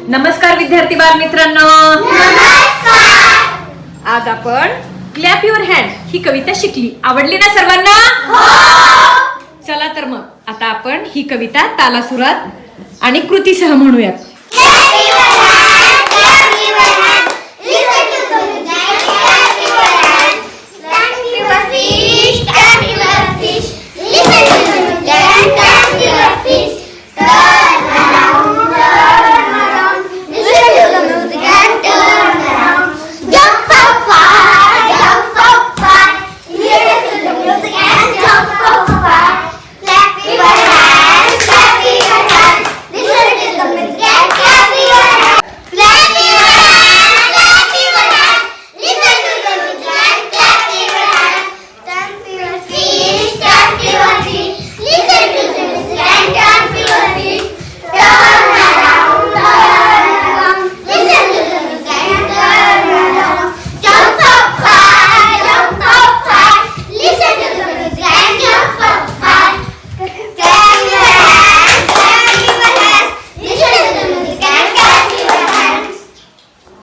नमस्कार विद्यार्थी बाल मित्रांनो, आज आपण क्लॅप युअर हँड ही कविता शिकली. आवडली ना सर्वांना? चला तर मग आता आपण ही कविता तालासुरात आणि कृतीसह म्हणूयात.